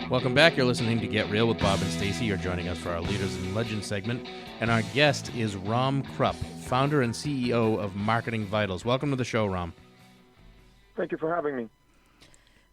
Welcome back. You're listening to Get Real with Bob and Stacy. You're joining us for our Leaders and Legends segment. And our guest is Rom Krupp, founder and CEO of Marketing Vitals. Welcome to the show, Rom. Thank you for having me.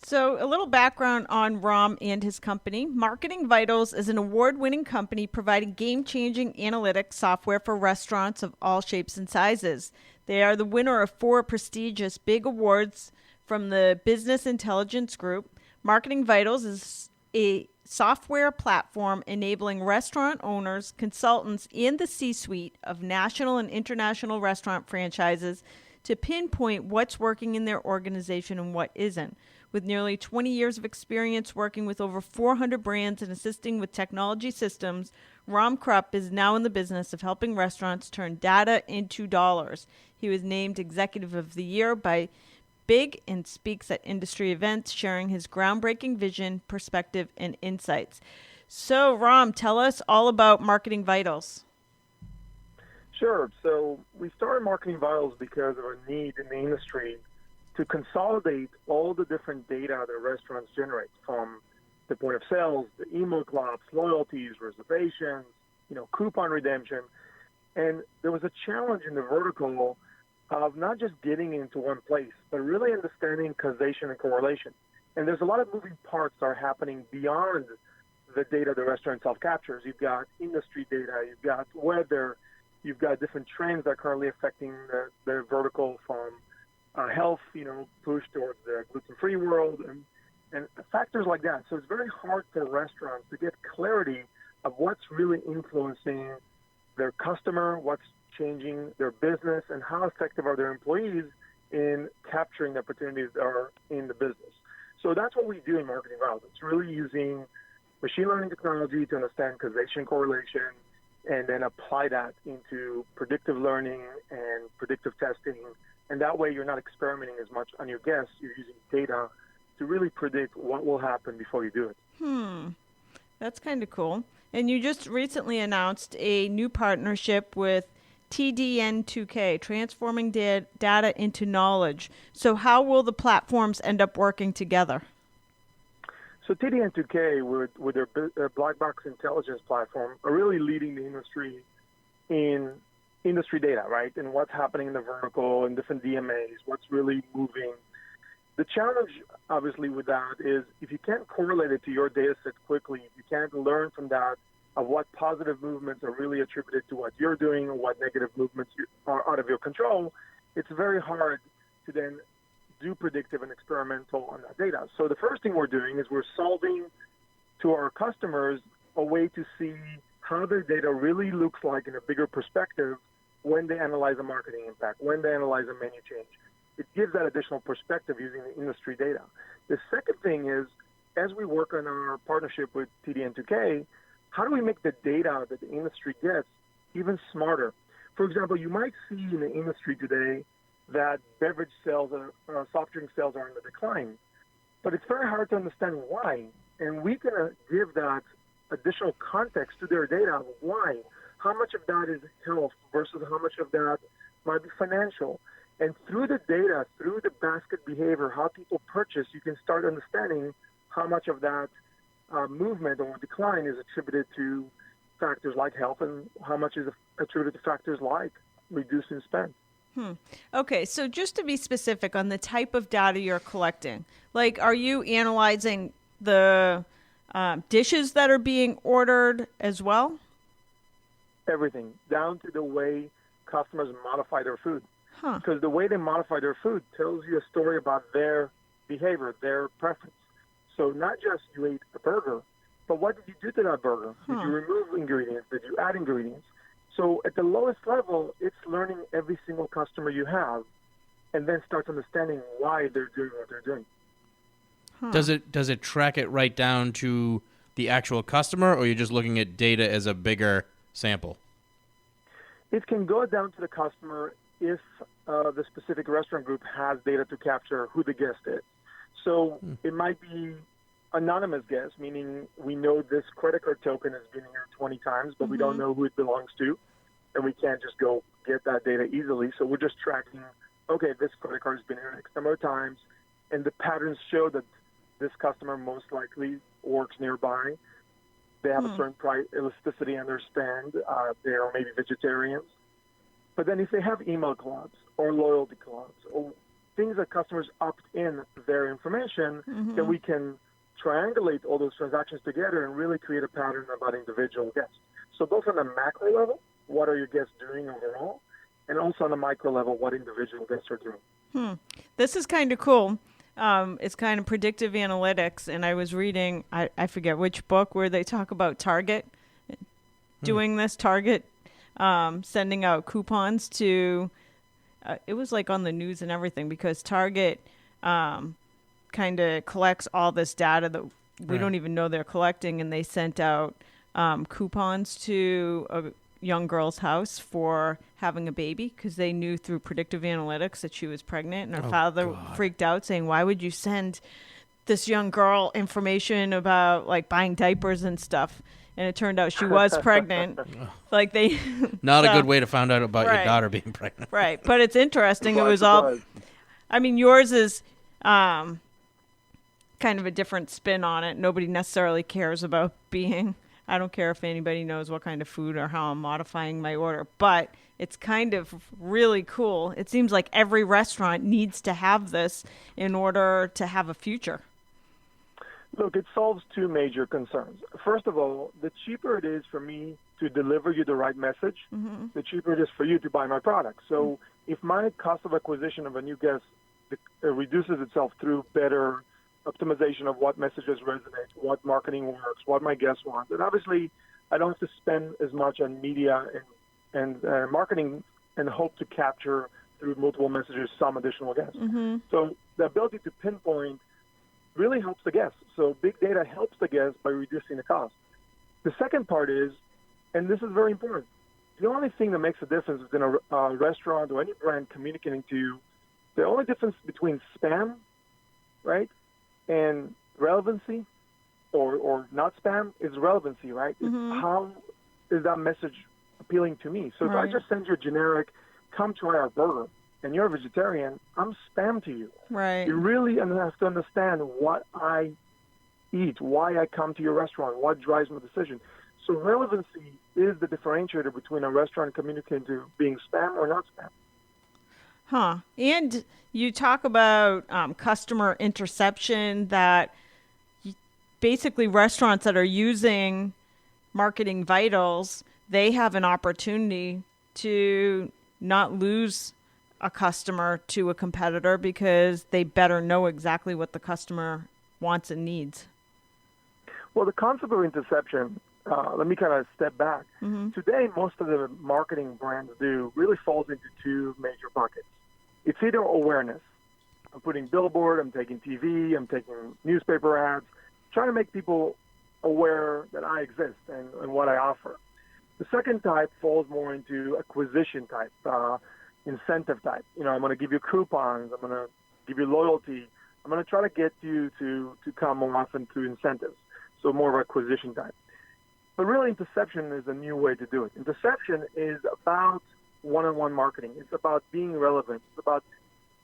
So a little background on Rom and his company. Marketing Vitals is an award-winning company providing game-changing analytics software for restaurants of all shapes and sizes. They are the winner of 4 prestigious big awards from the Business Intelligence Group. Marketing Vitals is a software platform enabling restaurant owners, consultants, and the C-suite of national and international restaurant franchises to pinpoint what's working in their organization and what isn't. With nearly 20 years of experience working with over 400 brands and assisting with technology systems, Rom Krupp is now in the business of helping restaurants turn data into dollars. He was named Executive of the Year by Big and speaks at industry events, sharing his groundbreaking vision, perspective, and insights. So, Rom, tell us all about Marketing Vitals. Sure. So we started Marketing Vitals because of a need in the industry to consolidate all the different data that restaurants generate, from the point of sales, the email clubs, loyalties, reservations, coupon redemption. And there was a challenge in the vertical of not just getting into one place, but really understanding causation and correlation. And there's a lot of moving parts that are happening beyond the data the restaurant itself captures. You've got industry data, you've got weather, you've got different trends that are currently affecting the vertical, from health, push towards the gluten-free world, and factors like that. So it's very hard for restaurants to get clarity of what's really influencing their customer, what's changing their business, and how effective are their employees in capturing the opportunities that are in the business. So that's what we do in Marketing Vitals. It's really using machine learning technology to understand causation correlation and then apply that into predictive learning and predictive testing. And that way you're not experimenting as much on your guests. You're using data to really predict what will happen before you do it. That's kind of cool. And you just recently announced a new partnership with TDN2K, transforming data into knowledge. So how will the platforms end up working together? So TDN2K, with their black box intelligence platform, are really leading the industry in industry data, right? And what's happening in the vertical and different DMAs, what's really moving. The challenge, obviously, with that is if you can't correlate it to your data set quickly, if you can't learn from that of what positive movements are really attributed to what you're doing or what negative movements are out of your control, it's very hard to then do predictive and experimental on that data. So the first thing we're doing is we're solving to our customers a way to see how their data really looks like in a bigger perspective when they analyze a marketing impact, when they analyze a menu change. It gives that additional perspective using the industry data. The second thing is, as we work on our partnership with TDN2K, how do we make the data that the industry gets even smarter? For example, you might see in the industry today that beverage sales, soft drink sales are in the decline, but it's very hard to understand why. And we can give that additional context to their data of why. How much of that is health versus how much of that might be financial. And through the data, through the basket behavior, how people purchase, you can start understanding how much of that movement or decline is attributed to factors like health and how much is attributed to factors like reducing spend. Okay, so just to be specific on the type of data you're collecting, like are you analyzing the dishes that are being ordered as well? Everything, down to the way customers modify their food. Because the way they modify their food tells you a story about their behavior, their preference. So not just you ate a burger, but what did you do to that burger? Did you remove ingredients? Did you add ingredients? So at the lowest level, it's learning every single customer you have and then start understanding why they're doing what they're doing. Does it track it right down to the actual customer, or you're just looking at data as a bigger sample? It can go down to the customer if the specific restaurant group has data to capture who the guest is. So it might be anonymous guest, meaning we know this credit card token has been here 20 times, but we don't know who it belongs to, and we can't just go get that data easily. So we're just tracking, okay, this credit card has been here X number of times, and the patterns show that this customer most likely works nearby. They have a certain price elasticity in their spend. They are maybe vegetarians. But then if they have email clubs or loyalty clubs or things that customers opt in their information, then we can triangulate all those transactions together and really create a pattern about individual guests. So both on the macro level, what are your guests doing overall? And also on the micro level, what individual guests are doing. This is kind of cool. It's kind of predictive analytics. And I was reading, I forget which book, where they talk about Target doing this. Target sending out coupons to, it was like on the news and everything, because Target kind of collects all this data that we don't even know they're collecting. And they sent out coupons to a young girl's house for having a baby because they knew through predictive analytics that she was pregnant, and her father freaked out saying, why would you send this young girl information about like buying diapers and stuff? And it turned out she was pregnant. Like they not a good way to find out about your daughter being pregnant. Right. But it's interesting. It was all, I mean, yours is kind of a different spin on it. Nobody necessarily cares about being, I don't care if anybody knows what kind of food or how I'm modifying my order, but it's kind of really cool. It seems like every restaurant needs to have this in order to have a future. Look, it solves two major concerns. First of all, the cheaper it is for me to deliver you the right message, the cheaper it is for you to buy my product. So if my cost of acquisition of a new guest reduces itself through better optimization of what messages resonate, what marketing works, what my guests want, then obviously I don't have to spend as much on media and marketing and hope to capture through multiple messages some additional guests. So the ability to pinpoint really helps the guests. So big data helps the guests by reducing the cost. The second part is, and this is very important, the only thing that makes a difference between a restaurant or any brand communicating to you, the only difference between spam, right, and relevancy or not spam is relevancy, right? It's how is that message appealing to me? So if I just send you a generic, come try our burger, and you're a vegetarian, I'm spam to you. Right. You really have to understand what I eat, why I come to your restaurant, what drives my decision. So relevancy is the differentiator between a restaurant communicating to being spam or not spam. Huh. And you talk about customer interception, that basically restaurants that are using Marketing Vitals, they have an opportunity to not lose a customer to a competitor because they better know exactly what the customer wants and needs. Well, the concept of interception, let me kind of step back. Today, most of the marketing brands do really falls into two major buckets. It's either awareness. I'm putting billboard, I'm taking TV, I'm taking newspaper ads, trying to make people aware that I exist and what I offer. The second type falls more into acquisition type, incentive type. You know, I'm going to give you coupons, I'm going to give you loyalty, I'm going to try to get you to come more often through incentives. So more of acquisition type. But really, interception is a new way to do it. Interception is about one-on-one marketing. It's about being relevant. It's about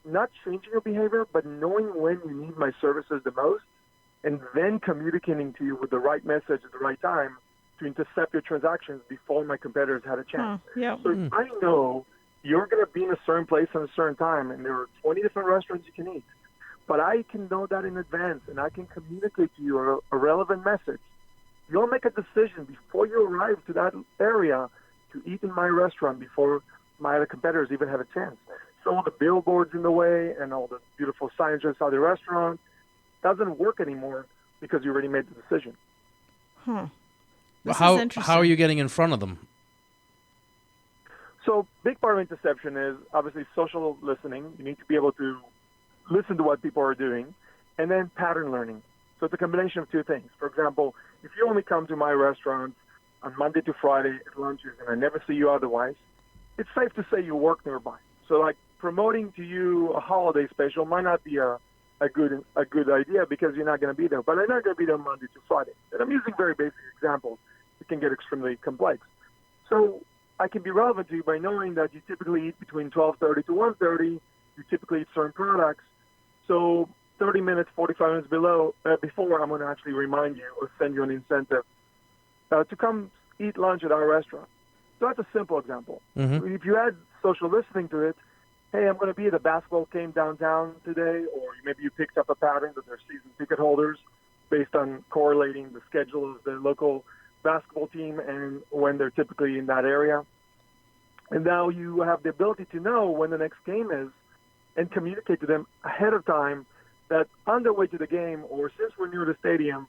not changing your behavior, but knowing when you need my services the most, and then communicating to you with the right message at the right time to intercept your transactions before my competitors had a chance. So if I know you're going to be in a certain place at a certain time, and there are 20 different restaurants you can eat, but I can know that in advance, and I can communicate to you a relevant message. You'll make a decision before you arrive to that area to eat in my restaurant before my other competitors even have a chance. So all the billboards in the way and all the beautiful signage outside the restaurant doesn't work anymore because you already made the decision. How are you getting in front of them? So big part of interception is obviously social listening. You need to be able to listen to what people are doing, and then pattern learning. So it's a combination of two things. For example, if you only come to my restaurant on Monday to Friday at lunches and I never see you otherwise, it's safe to say you work nearby. So like promoting to you a holiday special might not be a good idea because you're not going to be there. But I'm not going to be there Monday to Friday. And I'm using very basic examples. It can get extremely complex. So I can be relevant to you by knowing that you typically eat between 12:30 to 1:30. You typically eat certain products. So 30 minutes, 45 minutes before, I'm going to actually remind you or send you an incentive to come eat lunch at our restaurant. So that's a simple example. Mm-hmm. If you add social listening to it, hey, I'm going to be at a basketball game downtown today, or maybe you picked up a pattern that they're season ticket holders based on correlating the schedule of the local basketball team and when they're typically in that area. And now you have the ability to know when the next game is and communicate to them ahead of time that on their way to the game, or since we're near the stadium,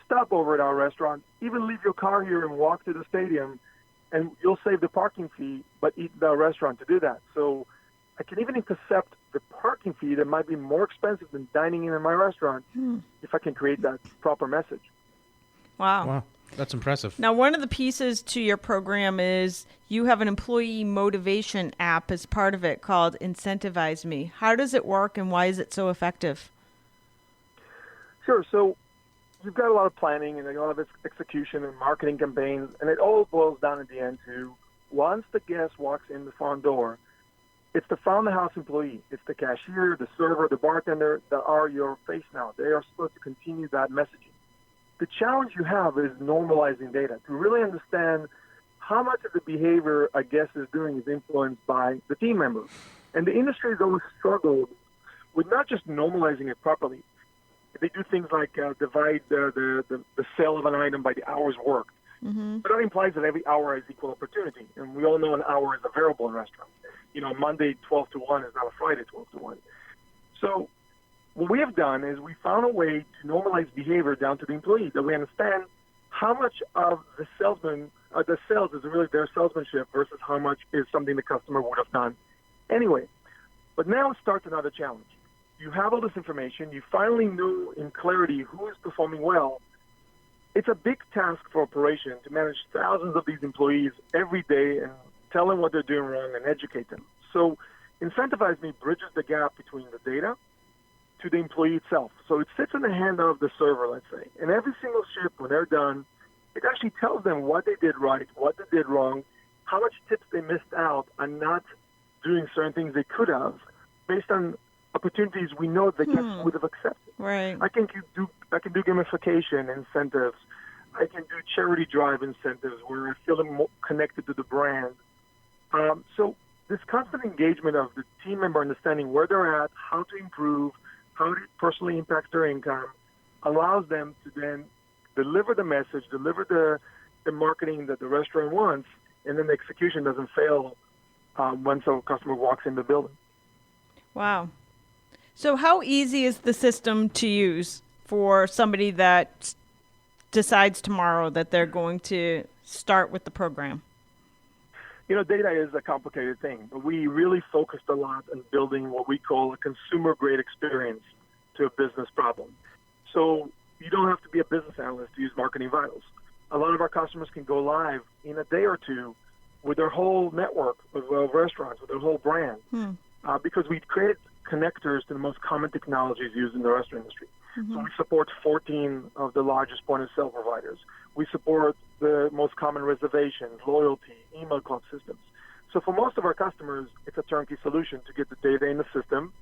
stop over at our restaurant, even leave your car here and walk to the stadium, and you'll save the parking fee, but eat at our restaurant to do that. So I can even intercept the parking fee that might be more expensive than dining in my restaurant if I can create that proper message. Wow. That's impressive. Now, one of the pieces to your program is you have an employee motivation app as part of it called Incentivize Me. How does it work and why is it so effective? Sure. So you've got a lot of planning and a lot of execution and marketing campaigns, and it all boils down at the end to once the guest walks in the front door, it's the front of the house employee. It's the cashier, the server, the bartender that are your face now. They are supposed to continue that messaging. The challenge you have is normalizing data to really understand how much of the behavior a guest is doing is influenced by the team members. And the industry has always struggled with not just normalizing it properly. They do things like divide the sale of an item by the hours worked. Mm-hmm. But that implies that every hour has equal opportunity. And we all know an hour is a variable in restaurants. Monday 12 to 1 is not a Friday 12 to 1. So what we have done is we found a way to normalize behavior down to the employee, that we understand how much of the sales is really their salesmanship versus how much is something the customer would have done anyway. But now it starts another challenge. You have all this information. You finally know in clarity who is performing well. It's a big task for operation to manage thousands of these employees every day and tell them what they're doing wrong and educate them. So Incentivize Me bridges the gap between the data to the employee itself. So it sits in the hand of the server, let's say. And every single shift, when they're done, it actually tells them what they did right, what they did wrong, how much tips they missed out on not doing certain things they could have, based on opportunities we know the guests would have accepted. Right. I can do gamification incentives. I can do charity drive incentives where I feel them more connected to the brand. So this constant engagement of the team member understanding where they're at, how to improve, how it personally impacts their income, allows them to then deliver the message, deliver the marketing that the restaurant wants, and then the execution doesn't fail once a customer walks in the building. Wow. So how easy is the system to use for somebody that decides tomorrow that they're going to start with the program? Data is a complicated thing, but we really focused a lot on building what we call a consumer-grade experience to a business problem. So you don't have to be a business analyst to use Marketing Vitals. A lot of our customers can go live in a day or two with their whole network of restaurants, with their whole brand, because we created connectors to the most common technologies used in the restaurant industry. So we support 14 of the largest point-of-sale providers. We support the most common reservations, loyalty, email club systems. So for most of our customers, it's a turnkey solution to get the data in the system.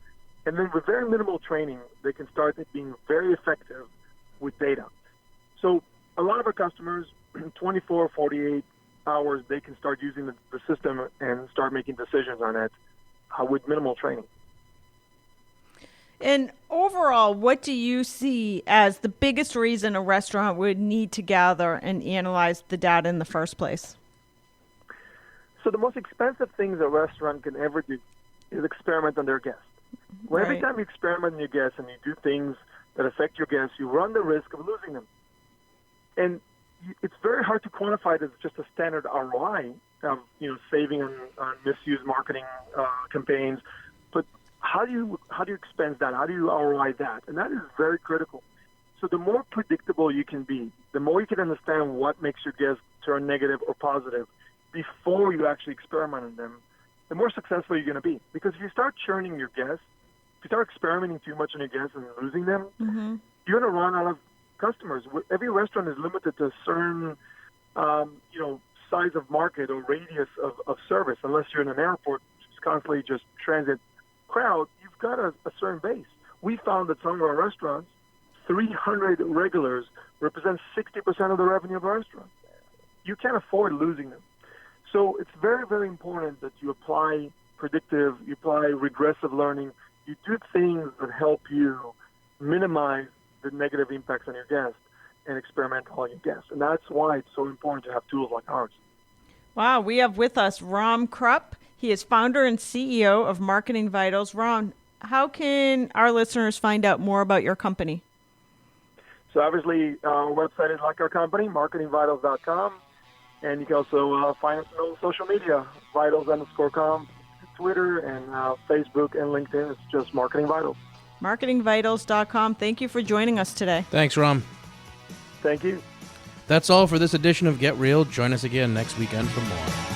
And then with very minimal training, they can start being very effective with data. So a lot of our customers, 24, 48 hours, they can start using the system and start making decisions on it with minimal training. And overall, what do you see as the biggest reason a restaurant would need to gather and analyze the data in the first place? So the most expensive things a restaurant can ever do is experiment on their guests. Well, every time you experiment on your guests and you do things that affect your guests, you run the risk of losing them. And it's very hard to quantify it as just a standard ROI of saving on misused marketing campaigns. But how do you expense that? How do you ROI that? And that is very critical. So the more predictable you can be, the more you can understand what makes your guests turn negative or positive before you actually experiment on them, the more successful you're going to be. Because if you start churning your guests, if you start experimenting too much on your guests and losing them, you're going to run out of customers. Every restaurant is limited to a certain, size of market or radius of service. Unless you're in an airport, which is constantly just transit crowd, you've got a certain base. we found that some of our restaurants, 300 regulars represent 60% of the revenue of a restaurant. You can't afford losing them. So it's very, very important that you apply predictive, you apply regressive learning, you do things that help you minimize the negative impacts on your guests and experiment on your guests. And that's why it's so important to have tools like ours. Wow, we have with us Rom Krupp. He is founder and CEO of Marketing Vitals. Ron, how can our listeners find out more about your company? So obviously, our website is like our company, marketingvitals.com. And you can also find us on social media, vitals_com, Twitter and Facebook and LinkedIn. It's just Marketing Vitals. Marketingvitals.com. Thank you for joining us today. Thanks, Rom. Thank you. That's all for this edition of Get Real. Join us again next weekend for more.